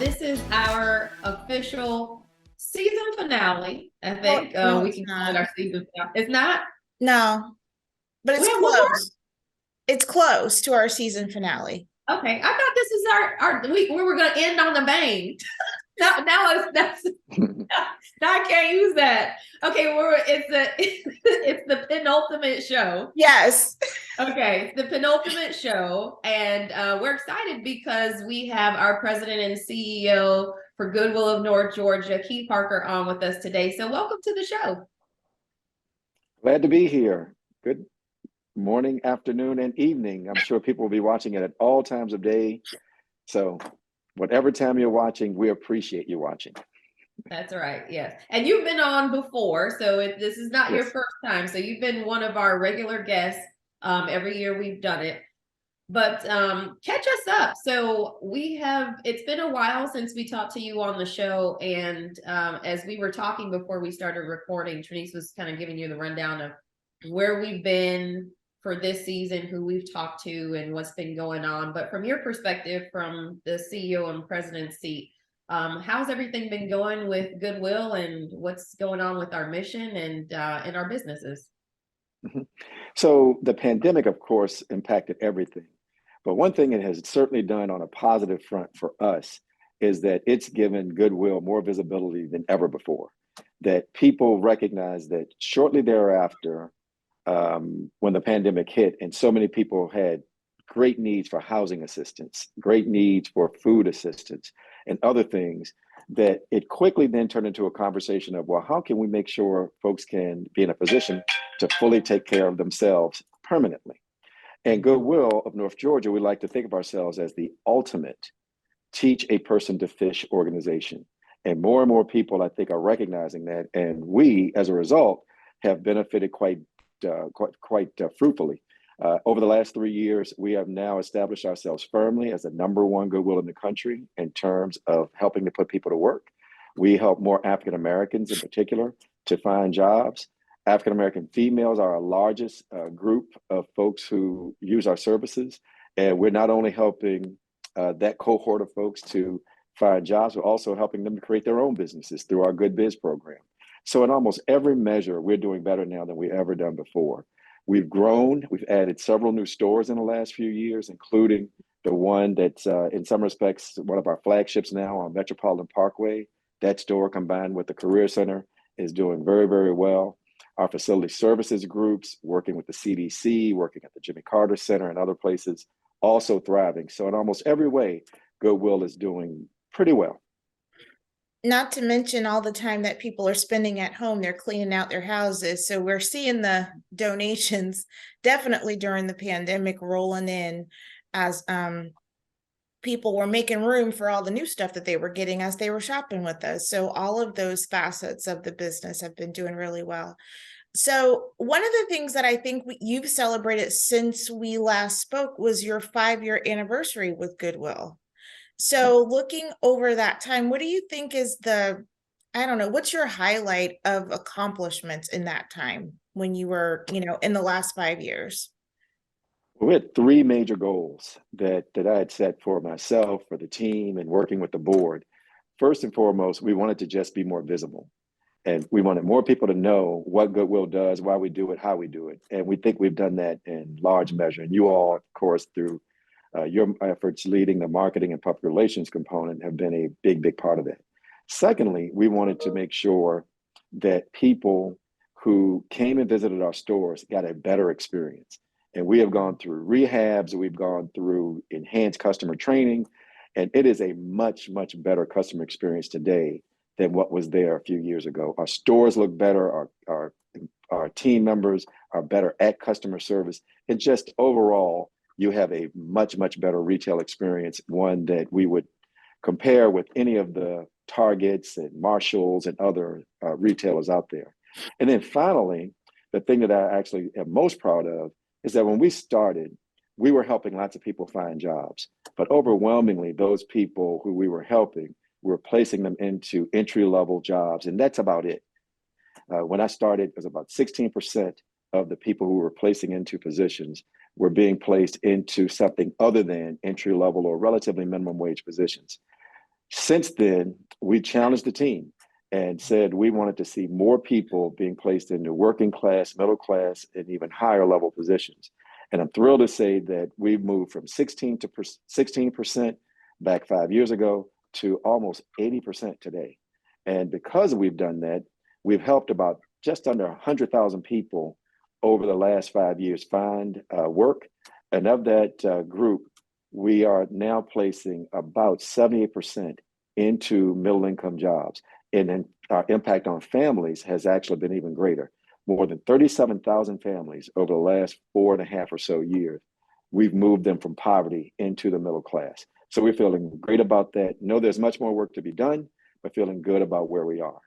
This is our official season finale. I think No, we it's can call it not. our season finale. It's not. No, but We it's have one close. It's close to our season finale. more. Okay, I thought this is our week where we're going to end on the bang. Now it's that's now I can't use that. Okay, it's the it's the penultimate show. Yes. Okay, it's the penultimate show, and we're excited because we have our president and CEO for Goodwill of North Georgia, Keith Parker, on with us today. So, welcome to the show. Glad to be here. Good morning, afternoon, and evening. I'm sure people will be watching it at all times of day. So, whatever time you're watching, we appreciate you watching. That's right. Yes, and you've been on before, so this is not your Yes. first time. So you've been one of our regular guests. Every year we've done it. But catch us up. So it's been a while since we talked to you on the show. And as we were talking before we started recording, Trinice was kind of giving you the rundown of where we've been for this season, who we've talked to, and what's been going on. But from your perspective, from the CEO and president seat, how's everything been going with Goodwill, and what's going on with our mission and in our businesses? Mhm. So, the pandemic, of course, impacted everything. But one thing it has certainly done on a positive front for us is that it's given Goodwill more visibility than ever before. That people recognize that shortly thereafter, when the pandemic hit, and so many people had great needs for housing assistance, great needs for food assistance, and other things, that it quickly then turned into a conversation of, well, how can we make sure folks can be in a position to fully take care of themselves permanently? And Goodwill of North Georgia, we like to think of ourselves as the ultimate teach a person to fish organization. And more people, I think, are recognizing that. And we, as a result, have benefited quite fruitfully. Over the last 3 years, we have now established ourselves firmly as the number one Goodwill in the country in terms of helping to put people to work. We help more African Americans in particular to find jobs. African American females are our largest group of folks who use our services. And we're not only helping that cohort of folks to find jobs, we're also helping them to create their own businesses through our Good Biz program. So in almost every measure, we're doing better now than we've ever done before. We've grown, we've added several new stores in the last few years, including the one that's in some respects one of our flagships now on Metropolitan Parkway. That store combined with the Career Center is doing very, very well. Our facility services groups, working with the CDC, working at the Jimmy Carter Center and other places, also thriving. So in almost every way, Goodwill is doing pretty well. Not to mention all the time that people are spending at home, they're cleaning out their houses. So we're seeing the donations definitely during the pandemic rolling in as people were making room for all the new stuff that they were getting as they were shopping with us. So all of those facets of the business have been doing really well. So one of the things that I think you've celebrated since we last spoke was your 5-year anniversary with Goodwill. So looking over that time, what do you think is I don't know, what's your highlight of accomplishments in that time when you were, in the last 5 years? We had three major goals that I had set for myself, for the team, and working with the board. First and foremost, we wanted to just be more visible. And we wanted more people to know what Goodwill does, why we do it, how we do it. And we think we've done that in large measure. And you all, of course, through your efforts leading the marketing and public relations component have been a big, big part of that. Secondly, we wanted to make sure that people who came and visited our stores got a better experience. And we have gone through rehabs, we've gone through enhanced customer training, and it is a much, much better customer experience today than what was there a few years ago. Our stores look better, our team members are better at customer service, and just overall, you have a much, much better retail experience, one that we would compare with any of the Targets and Marshalls and other retailers out there. And then finally, the thing that I actually am most proud of is that when we started, we were helping lots of people find jobs, but overwhelmingly those people who we were helping, we were placing them into entry-level jobs, and that's about it. When I started, it was about 16% of the people who were placing into positions were being placed into something other than entry level or relatively minimum wage positions. Since then, we challenged the team and said we wanted to see more people being placed into working class, middle class, and even higher level positions. And I'm thrilled to say that we've moved from 16% back 5 years ago to almost 80% today. And because we've done that, we've helped about just under 100,000 people over the last 5 years find work. And of that group, we are now placing about 78% into middle income jobs. And then our impact on families has actually been even greater. More than 37,000 families over the last 4.5 or so years, we've moved them from poverty into the middle class. So we're feeling great about that. Know there's much more work to be done, but feeling good about where we are.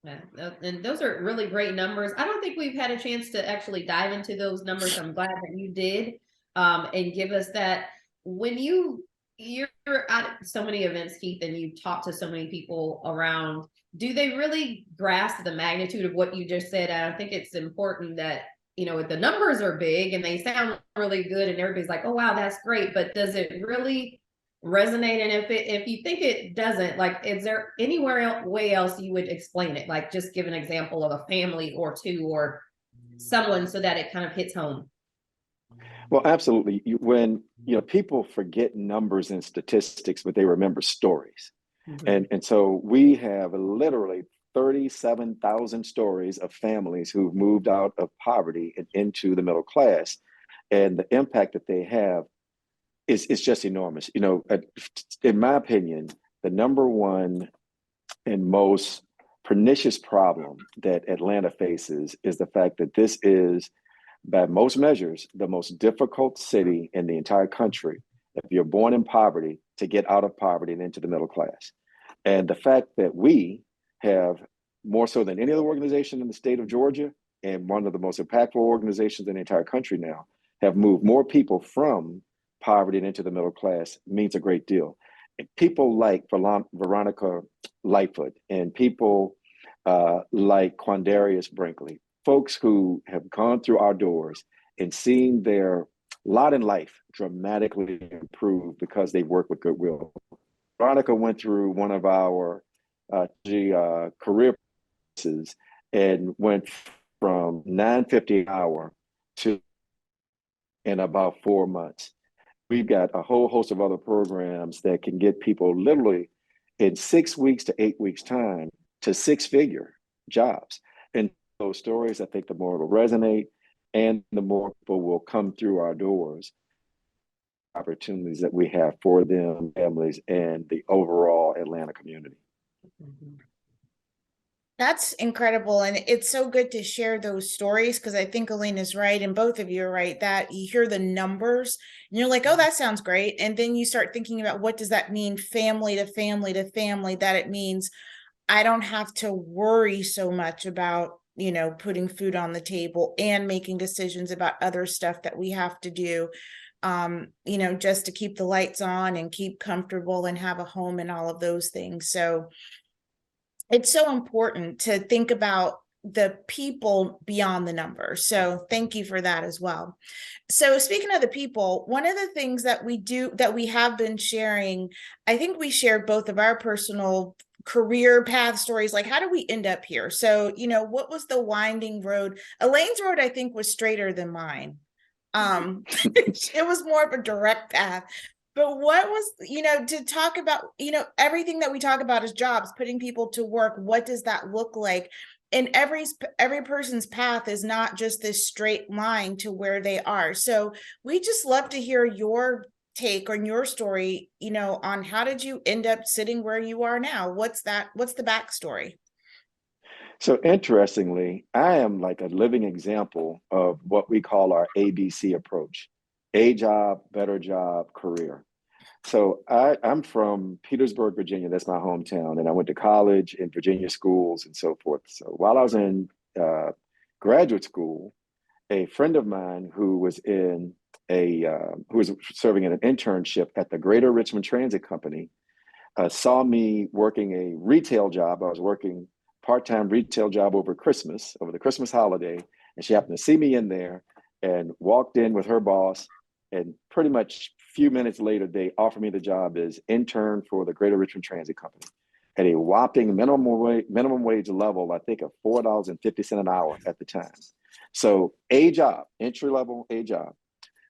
Yeah, and those are really great numbers. I don't think we've had a chance to actually dive into those numbers. I'm glad that you did, and give us that. When you're at so many events, Keith, and you talk to so many people around, do they really grasp the magnitude of what you just said? I think it's important that, the numbers are big and they sound really good and everybody's like, oh, wow, that's great. But does it really resonate? And if you think it doesn't, like, is there way else you would explain it? Like, just give an example of a family or two or someone so that it kind of hits home. Well, absolutely. When people forget numbers and statistics, but they remember stories. Mm-hmm. And so we have literally 37,000 stories of families who've moved out of poverty and into the middle class. And the impact that they have is just enormous. In my opinion, the number one and most pernicious problem that Atlanta faces is the fact that this is, by most measures, the most difficult city in the entire country if you're born in poverty to get out of poverty and into the middle class. And the fact that we have, more so than any other organization in the state of Georgia, and one of the most impactful organizations in the entire country now, have moved more people from poverty and into the middle class means a great deal. And people like Veronica Lightfoot and people like Quandarius Brinkley, folks who have gone through our doors and seen their lot in life dramatically improve because they work with Goodwill. Veronica went through one of our career courses and went from $9.50 an hour to in about 4 months. We've got a whole host of other programs that can get people literally in 6 weeks to 8 weeks time to six-figure jobs. And those stories, I think the more it'll resonate and the more people will come through our doors, opportunities that we have for them, families, and the overall Atlanta community. Mm-hmm. That's incredible. And it's so good to share those stories because I think Alina's right and both of you are right that you hear the numbers and you're like, oh, that sounds great. And then you start thinking about what does that mean family to family to family, that it means I don't have to worry so much about, putting food on the table and making decisions about other stuff that we have to do, just to keep the lights on and keep comfortable and have a home and all of those things. So it's so important to think about the people beyond the numbers. So thank you for that as well. So speaking of the people, one of the things that we have been sharing, I think we shared both of our personal career path stories, like how do we end up here? So, what was the winding road? Elaine's road, I think, was straighter than mine. It was more of a direct path. But what was, to talk about, everything that we talk about is jobs, putting people to work. What does that look like? And every person's path is not just this straight line to where they are. So we just love to hear your take on your story, on how did you end up sitting where you are now? What's the backstory? So interestingly, I am like a living example of what we call our ABC approach: a job, better job, career. So I'm from Petersburg, Virginia. That's my hometown. And I went to college in Virginia schools and so forth. So while I was in graduate school, a friend of mine who was who was serving in an internship at the Greater Richmond Transit Company saw me working a retail job. I was working part-time retail job over the Christmas holiday. And she happened to see me in there and walked in with her boss and pretty much few minutes later, they offered me the job as intern for the Greater Richmond Transit Company at a whopping minimum wage level, I think of $4.50 an hour at the time. So a job, entry level, a job.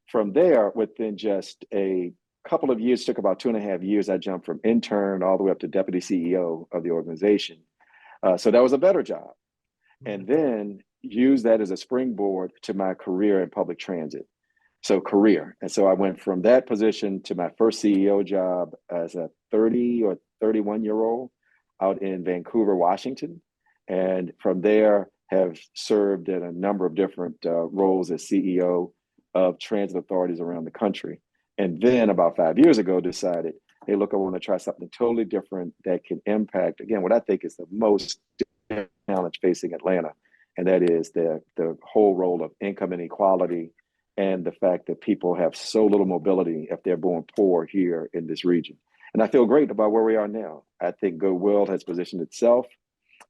From there, within just a couple of years, took about 2.5 years, I jumped from intern all the way up to deputy CEO of the organization. So that was a better job. And then use that as a springboard to my career in public transit. So career. And so I went from that position to my first CEO job as a 30 or 31-year-old out in Vancouver, Washington. And from there have served in a number of different roles as CEO of transit authorities around the country. And then about 5 years ago decided, hey, look, I want to try something totally different that can impact, again, what I think is the most challenge facing Atlanta. And that is the whole role of income inequality and the fact that people have so little mobility if they're born poor here in this region. And I feel great about where we are now. I think Goodwill has positioned itself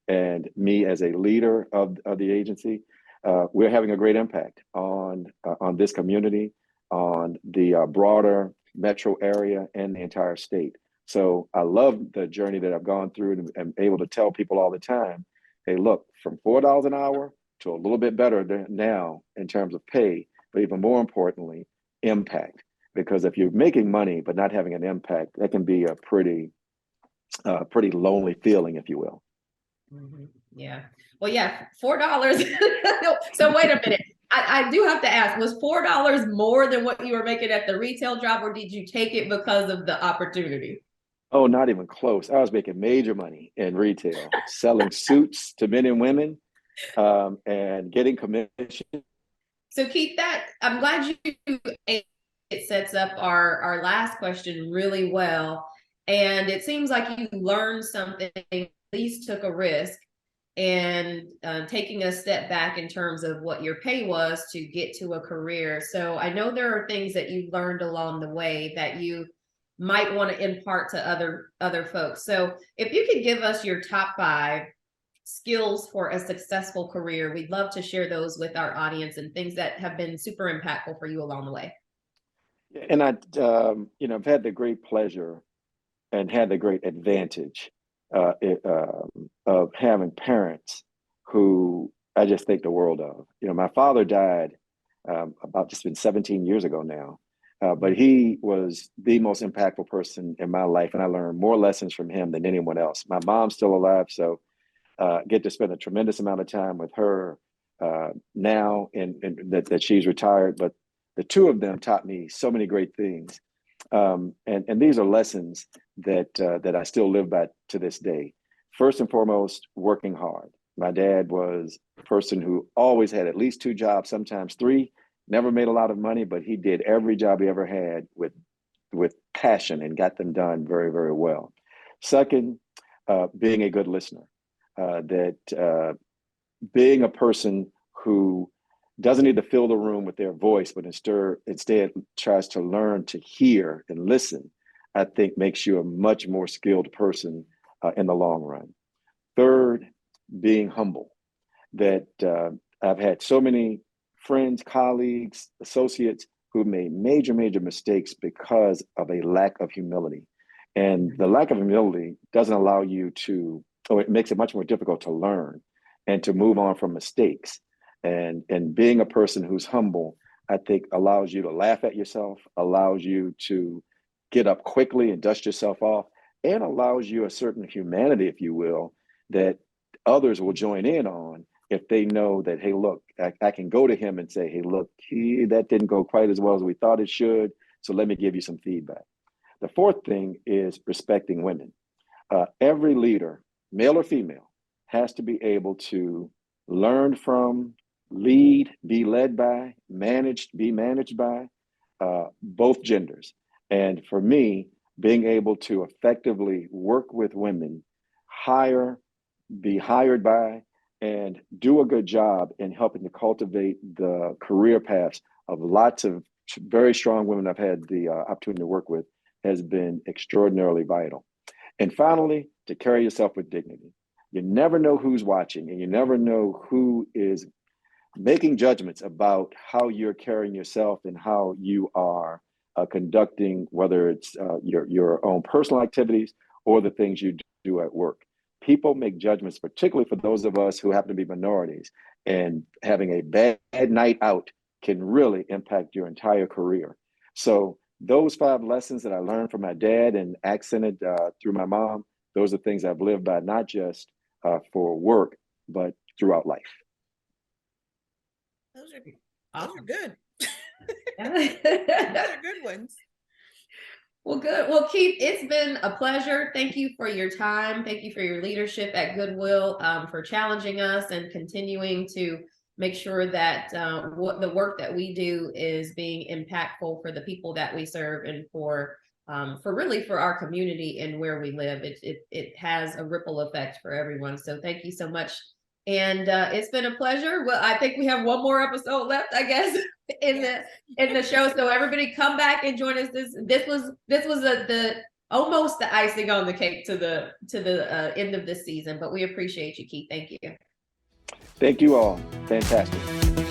and me as a leader of the agency. We're having a great impact on this community, on the broader metro area and the entire state. So I love the journey that I've gone through and I'm able to tell people all the time, hey, look, from $4 an hour to a little bit better now in terms of pay, but even more importantly, impact. Because if you're making money but not having an impact, that can be a pretty lonely feeling, if you will. Mm-hmm. Yeah. Well, yeah, $4. So wait a minute. I do have to ask, was $4 more than what you were making at the retail job, or did you take it because of the opportunity? Oh, not even close. I was making major money in retail, selling suits to men and women, and getting commission. So keep that. I'm glad it sets up our last question really well. And it seems like you learned something, at least took a risk, and taking a step back in terms of what your pay was to get to a career. So I know there are things that you learned along the way that you might want to impart to other folks. So if you could give us your top 5 skills for a successful career, we'd love to share those with our audience and things that have been super impactful for you along the way. And I've had the great pleasure and had the great advantage of having parents who I just think the world of. My father died about just been 17 years ago now, but he was the most impactful person in my life, and I learned more lessons from him than anyone else. My mom's still alive, so get to spend a tremendous amount of time with her now, and that she's retired. But the two of them taught me so many great things. And these are lessons that I still live by to this day. First and foremost, working hard. My dad was a person who always had at least 2 jobs, sometimes 3, never made a lot of money, but he did every job he ever had with passion and got them done very, very well. Second, being a good listener, being a person who doesn't need to fill the room with their voice, but instead tries to learn to hear and listen, I think makes you a much more skilled person in the long run. Third, being humble. That I've had so many friends, colleagues, associates who made major, major mistakes because of a lack of humility. And the lack of humility doesn't allow you to, or it makes it much more difficult to learn and to move on from mistakes. And being a person who's humble, I think allows you to laugh at yourself, allows you to get up quickly and dust yourself off, and allows you a certain humanity, if you will, that others will join in on if they know that, hey, look, I can go to him and say, hey, look, that didn't go quite as well as we thought it should, so let me give you some feedback. The fourth thing is respecting women. Every leader, male or female, has to be able to learn from, lead, be led by, be managed by both genders. And for me, being able to effectively work with women, be hired by, and do a good job in helping to cultivate the career paths of lots of very strong women I've had the opportunity to work with has been extraordinarily vital. And finally, to carry yourself with dignity. You never know who's watching, and you never know who is making judgments about how you're carrying yourself and how you are conducting, whether it's your own personal activities or the things you do at work. People make judgments, particularly for those of us who happen to be minorities, and having a bad night out can really impact your entire career. So those 5 lessons that I learned from my dad and accented through my mom, those are things I've lived by, not just for work, but throughout life. Those are good. Those Yeah. are good ones. Well, good. Well, Keith, it's been a pleasure. Thank you for your time. Thank you for your leadership at Goodwill, for challenging us and continuing to make sure that what the work that we do is being impactful for the people that we serve and for really for our community and where we live. It has a ripple effect for everyone. So thank you so much. And it's been a pleasure. Well, I think we have one more episode left, I guess, in the show. So everybody come back and join us. This was the almost the icing on the cake to the end of this season. But we appreciate you, Keith. Thank you. Thank you all. Fantastic.